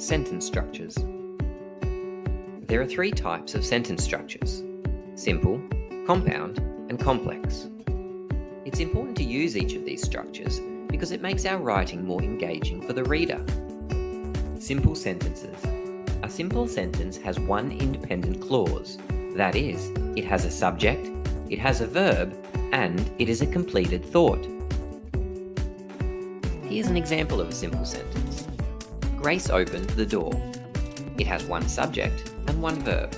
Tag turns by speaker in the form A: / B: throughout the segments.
A: Sentence structures. There are three types of sentence structures: simple, compound, and complex. It's important to use each of these structures because it makes our writing more engaging for the reader. Simple sentences. A simple sentence has one independent clause. That is, it has a subject, it has a verb, and it is a completed thought. Here's an example of a simple sentence. Grace opened the door. It has one subject and one verb.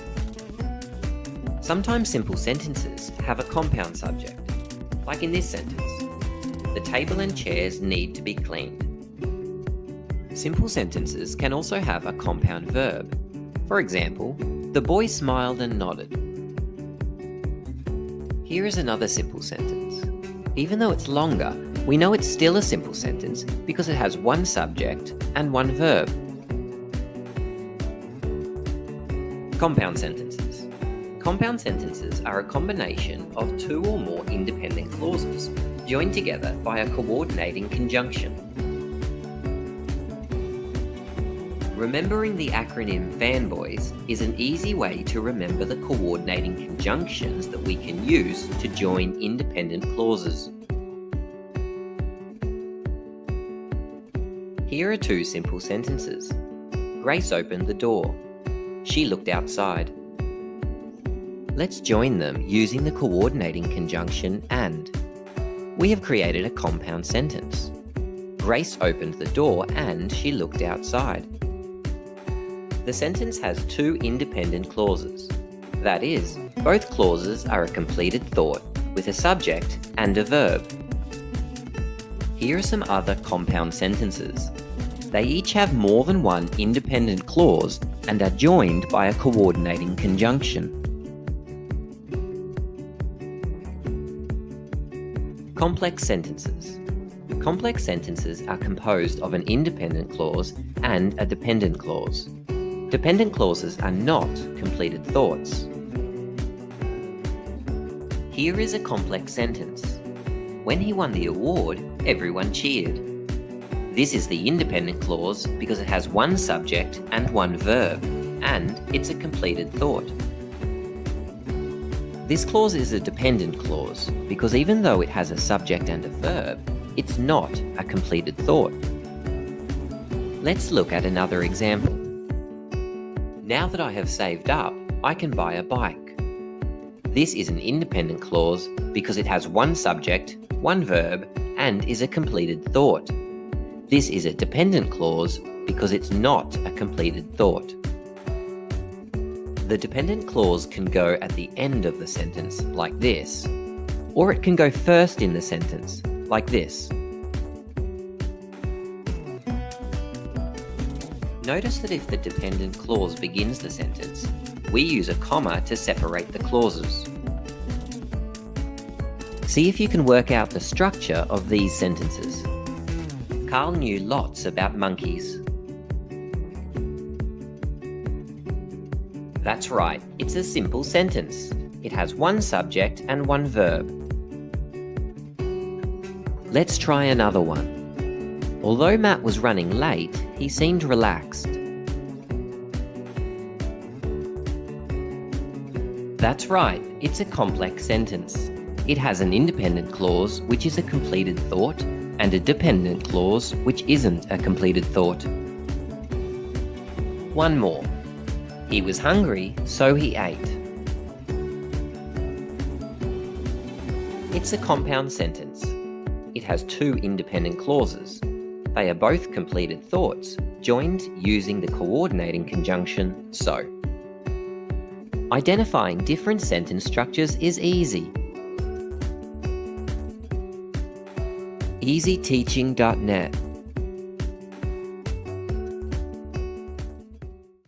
A: Sometimes simple sentences have a compound subject, like in this sentence. The table and chairs need to be cleaned. Simple sentences can also have a compound verb. For example, the boy smiled and nodded. Here is another simple sentence. Even though it's longer, we know it's still a simple sentence because it has one subject and one verb. Compound sentences. Compound sentences are a combination of two or more independent clauses joined together by a coordinating conjunction. Remembering the acronym FANBOYS is an easy way to remember the coordinating conjunctions that we can use to join independent clauses. Here are two simple sentences. Grace opened the door. She looked outside. Let's join them using the coordinating conjunction and. We have created a compound sentence. Grace opened the door and she looked outside. The sentence has two independent clauses. That is, both clauses are a completed thought with a subject and a verb. Here are some other compound sentences. They each have more than one independent clause and are joined by a coordinating conjunction. Complex sentences. Complex sentences are composed of an independent clause and a dependent clause. Dependent clauses are not completed thoughts. Here is a complex sentence. When he won the award, everyone cheered. This is the independent clause because it has one subject and one verb, and it's a completed thought. This clause is a dependent clause because even though it has a subject and a verb, it's not a completed thought. Let's look at another example. Now that I have saved up, I can buy a bike. This is an independent clause because it has one subject, one verb, and is a completed thought. This is a dependent clause because it's not a completed thought. The dependent clause can go at the end of the sentence, like this, or it can go first in the sentence, like this. Notice that if the dependent clause begins the sentence, we use a comma to separate the clauses. See if you can work out the structure of these sentences. Carl knew lots about monkeys. That's right, it's a simple sentence. It has one subject and one verb. Let's try another one. Although Matt was running late, he seemed relaxed. That's right, it's a complex sentence. It has an independent clause, which is a completed thought, and a dependent clause, which isn't a completed thought. One more. He was hungry, so he ate. It's a compound sentence. It has two independent clauses. They are both completed thoughts, joined using the coordinating conjunction so. Identifying different sentence structures is easy. easyteaching.net